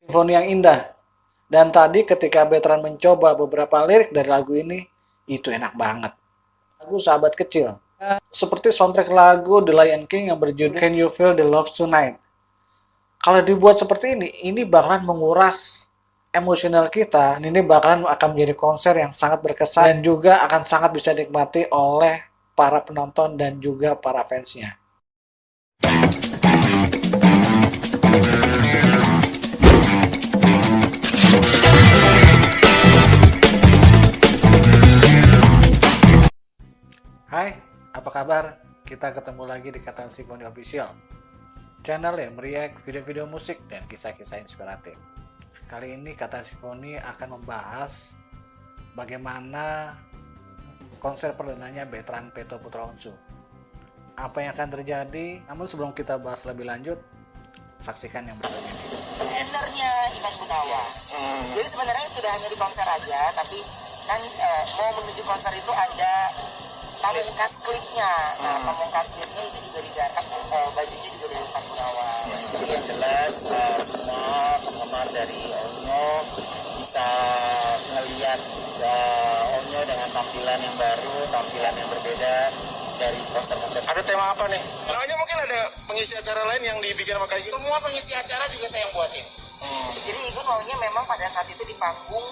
Simfoni yang indah. Dan tadi ketika Betran mencoba beberapa lirik dari lagu ini, itu enak banget. Lagu Sahabat Kecil. Seperti soundtrack lagu The Lion King yang berjudul Can You Feel the Love Tonight. Kalau dibuat seperti ini bakalan menguras emosional kita. Ini bakalan akan menjadi konser yang sangat berkesan dan juga akan sangat bisa dinikmati oleh para penonton dan juga para fansnya. Hai, apa kabar? Kita ketemu lagi di Kata Simfoni Official, channel yang meriak video-video musik dan kisah-kisah inspiratif. Kali ini Kata Simfoni akan membahas bagaimana konser perdananya Betran Peto Putra Onsu. Apa yang akan terjadi? Namun sebelum kita bahas lebih lanjut, saksikan yang berikut ini. Enternya Ivan Gunawan. Jadi sebenarnya tidak hanya di konser aja, tapi kan mau menuju konser itu ada pamungkas klipnya. Nah, pamungkas klipnya itu juga digarap, bajunya juga dari Ivan Gunawan. Jadi yang jelas semua penggemar dari Onyo bisa melihat Onyo dengan tampilan yang baru, tampilan yang berbeda dari konser-konser. Ada tema apa nih? Makanya mungkin ada pengisi acara lain yang dibikin sama Kak Igun. Semua pengisi acara juga saya yang buatin. Jadi Igun maunya memang pada saat itu di panggung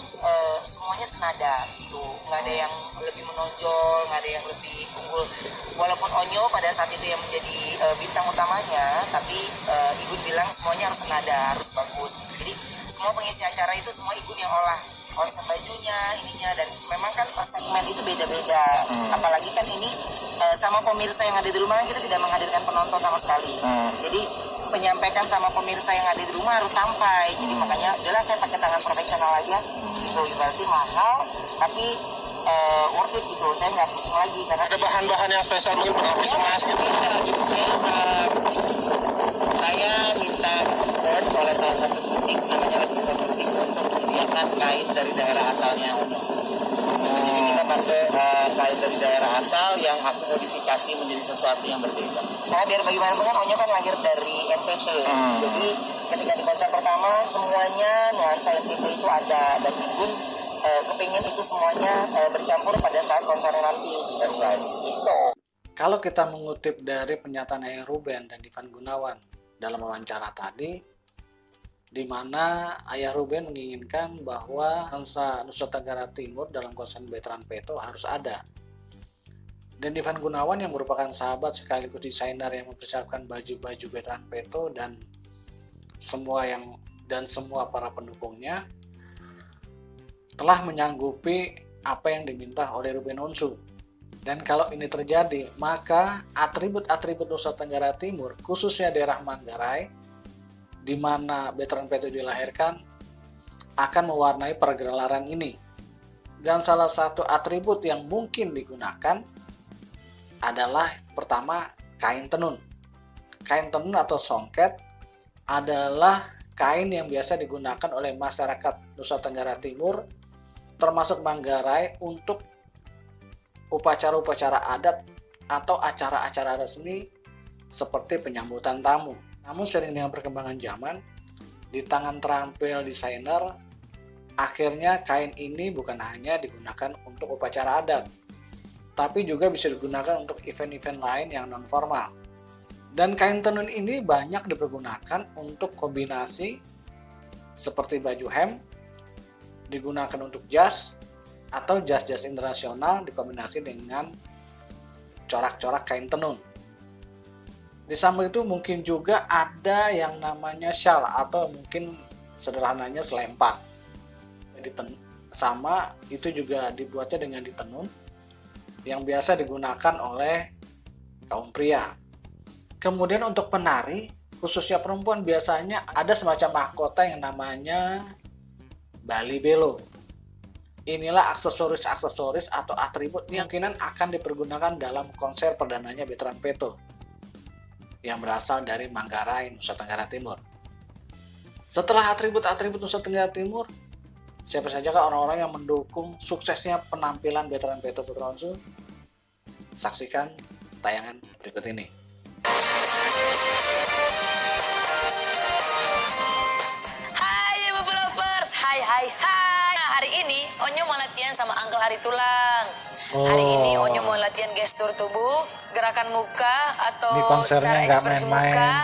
semuanya senada gitu, nggak ada yang lebih menonjol, nggak ada yang lebih unggul. Walaupun Onyo pada saat itu yang menjadi bintang utamanya, tapi Igun bilang semuanya harus senada, harus bagus. Jadi semua pengisi acara itu semua Igun yang olah, konsep bajunya, ininya, dan memang kan per segmen itu beda-beda. Apalagi kan ini sama pemirsa yang ada di rumah kita tidak menghadirkan penonton sama sekali. Jadi menyampaikan sama pemirsa yang ada di rumah harus sampai. Jadi makanya jelas saya pakai tangan profesional aja. Itu berarti mahal, tapi worth it gitu. Saya nggak pusing lagi karena Ada bahan-bahan yang spesial mungkin berlapis emas gitu. Jadi saya minta support oleh salah satu butik namanya Lagi Butik untuk menyediakan kain dari daerah asalnya Onyo. Jadi kita pakai kain dari daerah asal yang aku modifikasi menjadi sesuatu yang berbeda. karena biar bagaimanapun kan Onyo kan lahir dari NTT. Jadi ketika di konser pertama semuanya nuansa NTT itu ada, dan Igun kepingin itu semuanya bercampur pada saat konser nanti. That's right. Itu. Kalau kita mengutip dari pernyataan Ayah Ruben dan Ivan Gunawan dalam wawancara tadi, di mana Ayah Ruben menginginkan bahwa Nusa Tenggara Timur dalam konser Betran Peto harus ada. Dan Ivan Gunawan yang merupakan sahabat sekaligus desainer yang mempersiapkan baju-baju Betran Peto dan semua para pendukungnya telah menyanggupi apa yang diminta oleh Ruben Onsu. Dan kalau ini terjadi, maka atribut-atribut Nusa Tenggara Timur, khususnya daerah Manggarai, di mana Betran Peto dilahirkan, akan mewarnai pergelaran ini. Dan salah satu atribut yang mungkin digunakan adalah pertama kain tenun. Kain tenun atau songket adalah kain yang biasa digunakan oleh masyarakat Nusa Tenggara Timur, termasuk Manggarai, untuk upacara-upacara adat atau acara-acara resmi seperti penyambutan tamu. Namun seiring dengan perkembangan zaman, di tangan terampil desainer, akhirnya kain ini bukan hanya digunakan untuk upacara adat, tapi juga bisa digunakan untuk event-event lain yang non-formal. Dan kain tenun ini banyak dipergunakan untuk kombinasi seperti baju hem, digunakan untuk jas, atau jas-jas internasional dikombinasi dengan corak-corak kain tenun. Di samping itu mungkin juga ada yang namanya shawl atau mungkin sederhananya selempang. Sama itu juga dibuatnya dengan ditenun yang biasa digunakan oleh kaum pria. Kemudian untuk penari, khususnya perempuan, biasanya ada semacam mahkota yang namanya Bali Belo. Inilah aksesoris-aksesoris atau atribut yang kemungkinan akan dipergunakan dalam konser perdananya Betran Peto yang berasal dari Manggarai, Nusa Tenggara Timur. Setelah atribut-atribut Nusa Tenggara Timur, siapa saja orang-orang yang mendukung suksesnya penampilan Betran Peto Putra Onsu? Saksikan tayangan berikut ini. Hai Hai. Nah, hari ini Onyo mau latihan sama Uncle Hari Tulang. Hari ini Onyo mau latihan gestur tubuh, gerakan muka atau Ini konsernya cara nggak ekspresi main-main. muka.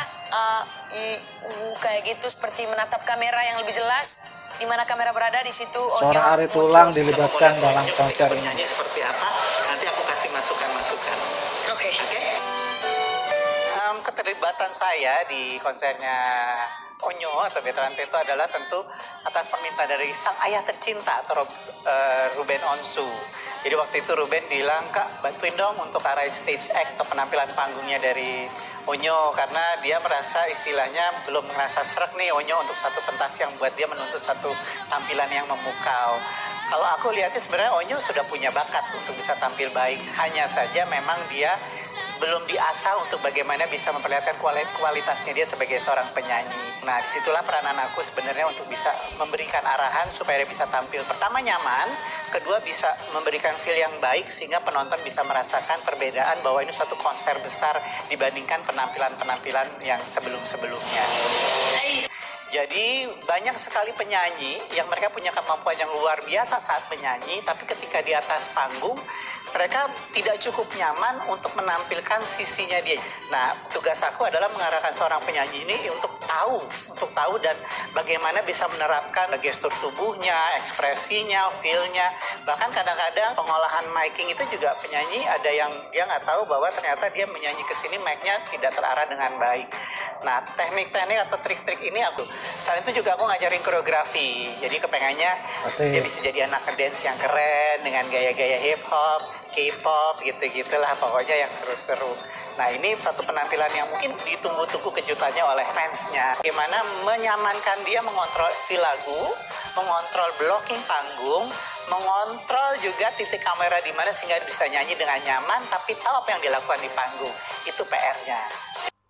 Kayak gitu seperti menatap kamera yang lebih jelas. Di mana kamera berada di situ Onyo Seorang Ari muncul. Tulang dilibatkan dalam konser ini. Nyanyi seperti apa? Nanti aku kasih masukan-masukan. Oke. Keterlibatan saya di konsernya Onyo atau Veteran Peto adalah tentu atas permintaan dari sang ayah tercinta atau Ruben Onsu. Jadi waktu itu Ruben bilang, Kak bantuin dong untuk arrange stage act atau penampilan panggungnya dari Onyo, karena dia merasa istilahnya belum merasa serak nih Onyo untuk satu pentas yang buat dia menuntut satu tampilan yang memukau. Kalau aku lihatnya sebenarnya Onyo sudah punya bakat untuk bisa tampil baik, hanya saja memang dia belum diasah untuk bagaimana bisa memperlihatkan kualitasnya dia sebagai seorang penyanyi. Nah, disitulah peranan aku sebenarnya untuk bisa memberikan arahan supaya dia bisa tampil. Pertama nyaman, kedua bisa memberikan feel yang baik sehingga penonton bisa merasakan perbedaan bahwa ini satu konser besar dibandingkan penampilan-penampilan yang sebelum-sebelumnya. Jadi banyak sekali penyanyi yang mereka punya kemampuan yang luar biasa saat menyanyi, tapi ketika di atas panggung mereka tidak cukup nyaman untuk menampilkan sisinya dia. Nah, tugas aku adalah mengarahkan seorang penyanyi ini untuk tahu dan bagaimana bisa menerapkan gestur tubuhnya, ekspresinya, feel-nya. Bahkan kadang-kadang pengolahan miking itu juga penyanyi ada yang dia nggak tahu bahwa ternyata dia menyanyi ke sini mic-nya tidak terarah dengan baik. Nah, teknik-teknik atau trik-trik ini aku. Selain itu juga aku ngajarin koreografi. Jadi kepengennya dia bisa jadi anak dance yang keren dengan gaya-gaya hip hop, K-pop, gitu-gitulah pokoknya yang seru-seru. Nah, ini satu penampilan yang mungkin ditunggu-tunggu kejutannya oleh fansnya. Bagaimana menyamankan dia mengontrol si lagu, mengontrol blocking panggung, mengontrol juga titik kamera di mana sehingga bisa nyanyi dengan nyaman tapi tahu apa yang dilakukan di panggung. Itu PR-nya.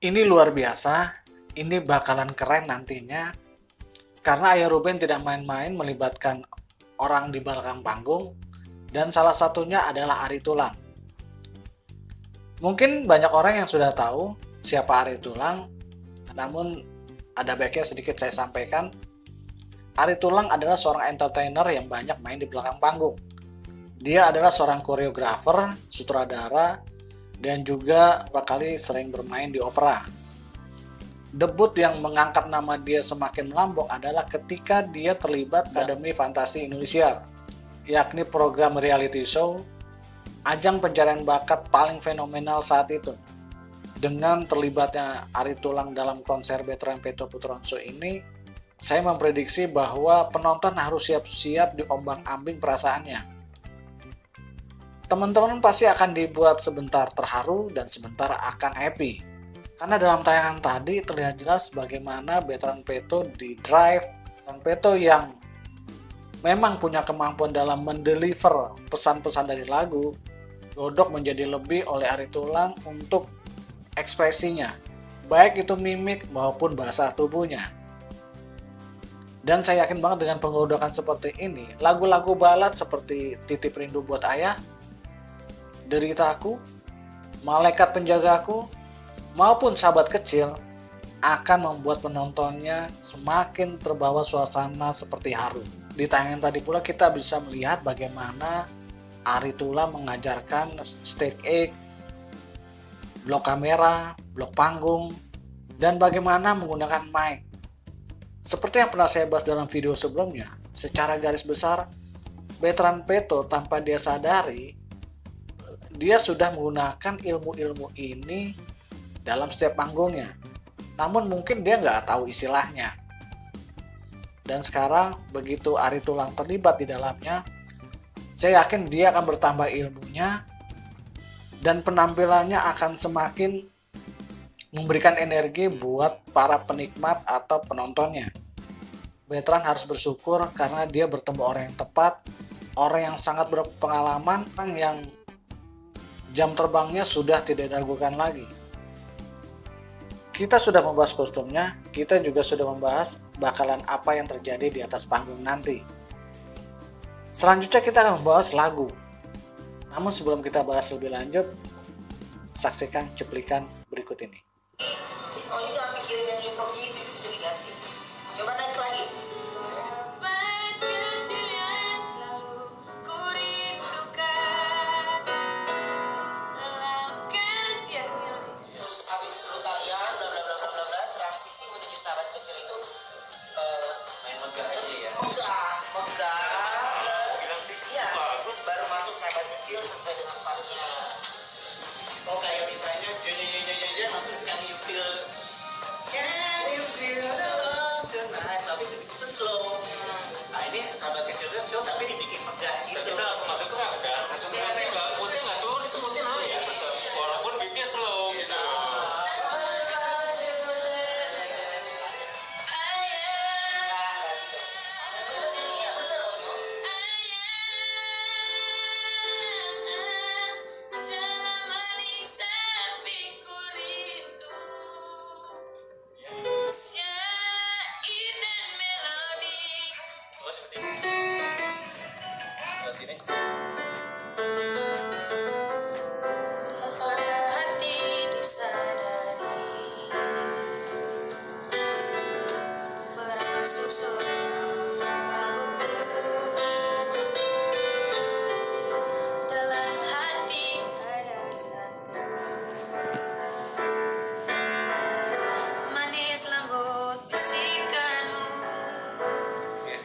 Ini luar biasa, ini bakalan keren nantinya, karena Ayah Ruben tidak main-main melibatkan orang di belakang panggung, dan salah satunya adalah Ari Tulang. Mungkin banyak orang yang sudah tahu siapa Ari Tulang, namun ada baiknya sedikit saya sampaikan. Ari Tulang adalah seorang entertainer yang banyak main di belakang panggung. Dia adalah seorang koreografer, sutradara, dan juga bakal sering bermain di opera. Debut yang mengangkat nama dia semakin melambung adalah ketika dia terlibat Akademi Fantasi Indonesia, yakni program reality show, ajang pencarian bakat paling fenomenal saat itu. Dengan terlibatnya Ari Tulang dalam konser Veteran Peto Putronso ini, saya memprediksi bahwa penonton harus siap-siap diombang-ambing perasaannya. Teman-teman pasti akan dibuat sebentar terharu dan sebentar akan happy. Karena dalam tayangan tadi terlihat jelas bagaimana Veteran Peto di drive, Veteran Peto yang memang punya kemampuan dalam mendeliver pesan-pesan dari lagu, dodok menjadi lebih oleh Ari Tulang untuk ekspresinya, baik itu mimik maupun bahasa tubuhnya. Dan saya yakin banget dengan penggodokan seperti ini, lagu-lagu balad seperti Titip Rindu Buat Ayah, Deritaku, Malaikat Penjagaku, maupun Sahabat Kecil akan membuat penontonnya semakin terbawa suasana seperti haru. Di tayangan tadi pula kita bisa melihat bagaimana Ari Tulang mengajarkan stage act, blok kamera, blok panggung, dan bagaimana menggunakan mic. Seperti yang pernah saya bahas dalam video sebelumnya, secara garis besar, Veteran Peto tanpa dia sadari, dia sudah menggunakan ilmu-ilmu ini dalam setiap panggungnya. Namun mungkin dia nggak tahu istilahnya. Dan sekarang begitu Ari Tulang terlibat di dalamnya, saya yakin dia akan bertambah ilmunya dan penampilannya akan semakin memberikan energi buat para penikmat atau penontonnya. Veteran harus bersyukur karena dia bertemu orang yang tepat, orang yang sangat berpengalaman, orang yang jam terbangnya sudah tidak diragukan lagi. Kita sudah membahas kostumnya, kita juga sudah membahas bakalan apa yang terjadi di atas panggung nanti. Selanjutnya kita akan membahas lagu. Namun sebelum kita bahas lebih lanjut, saksikan cuplikan berikut ini. Oh, juga mikirin yang improv bisa diganti. Coba naik lagi. sahabat kecil sesuai dengan partnya. Oh kayak misalnya JJJJJ masuk Can you feel the love tonight, tapi itu slow. Nah ini sahabat kecilnya slow tapi dibikin megah gitu. Kita langsung masuk ke kan? Langsung moodnya nggak turun, itu moodnya naik ya tetap. Walaupun beatnya slow gitu. Sini. Hati disadari berasuk kalbuku, dalam hati ada satu manis lembut bisikanmu.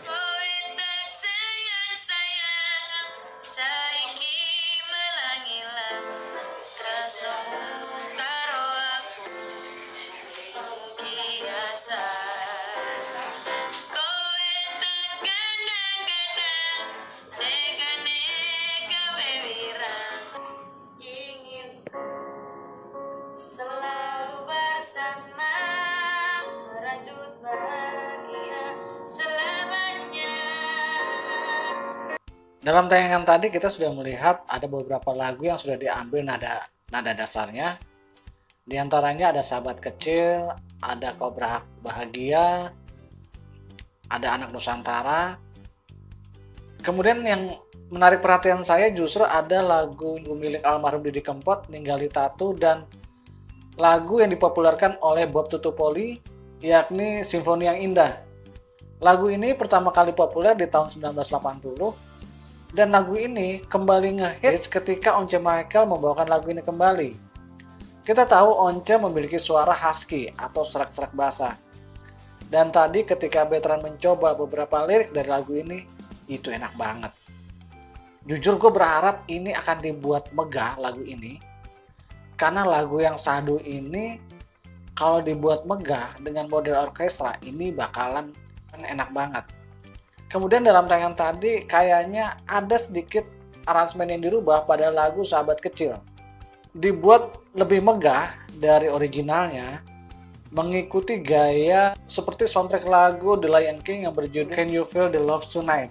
Kowe tak sayang-sayang saiki melangilang tresnomu karo aku biasa. Kowe tak gandang-gandang negane gawe wirang, ingin selalu bersama merajut bahagia selamanya. Dalam tayangan tadi kita sudah melihat ada beberapa lagu yang sudah diambil nada dasarnya. Di antaranya ada Sahabat Kecil, ada Kau Bahagia, ada Anak Nusantara. Kemudian yang menarik perhatian saya justru ada lagu milik almarhum Didi Kempot, Ninggali Tatu, dan lagu yang dipopulerkan oleh Bob Tutupoli, yakni Simfoni yang Indah. Lagu ini pertama kali populer di tahun 1980, dan lagu ini kembali ngehits ketika Once Michael membawakan lagu ini kembali. Kita tahu Once memiliki suara husky atau serak-serak basah. Dan tadi ketika Betran mencoba beberapa lirik dari lagu ini, itu enak banget. Jujur gue berharap ini akan dibuat megah lagu ini. Karena lagu yang Sadu ini kalau dibuat megah dengan model orkestra ini bakalan enak banget. Kemudian dalam tayangan tadi kayaknya ada sedikit aransemen yang dirubah pada lagu Sahabat Kecil. Dibuat lebih megah dari originalnya, mengikuti gaya seperti soundtrack lagu The Lion King yang berjudul Can You Feel the Love Tonight.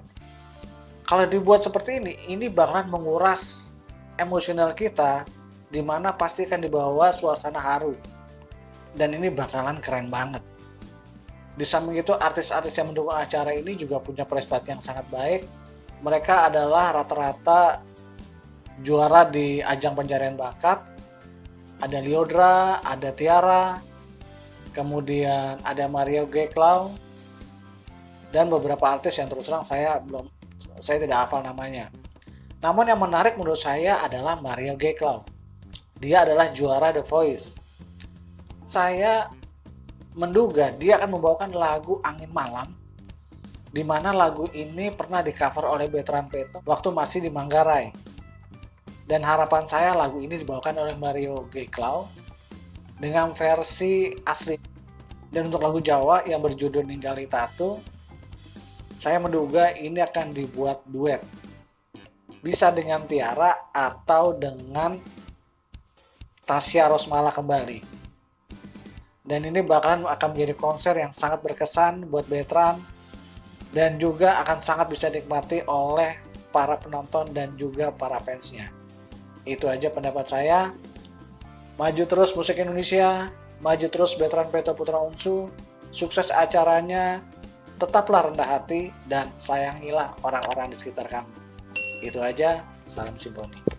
Kalau dibuat seperti ini bakalan menguras emosional kita, dimana pasti akan dibawa suasana haru. Dan ini bakalan keren banget. Di samping itu, artis-artis yang mendukung acara ini juga punya prestasi yang sangat baik. Mereka adalah rata-rata juara di ajang pencarian bakat. Ada Lyodra, ada Tiara, kemudian ada Mario Geklau, dan beberapa artis yang terus terang saya tidak hafal namanya. Namun yang menarik menurut saya adalah Mario Geklau. Dia adalah juara The Voice. Saya menduga dia akan membawakan lagu Angin Malam, di mana lagu ini pernah di-cover oleh Betran Peto waktu masih di Manggarai. Dan harapan saya lagu ini dibawakan oleh Mario Geklau dengan versi asli. Dan untuk lagu Jawa yang berjudul Ninggali Tatu, saya menduga ini akan dibuat duet. Bisa dengan Tiara atau dengan Tasya Rosmala kembali. Dan ini akan menjadi konser yang sangat berkesan buat Betran dan juga akan sangat bisa dinikmati oleh para penonton dan juga para fansnya. Itu aja pendapat saya. Maju terus musik Indonesia, maju terus Betran Peto Putra Unsu, sukses acaranya, tetaplah rendah hati dan sayangilah orang-orang di sekitar kamu. Itu aja, salam Simponi.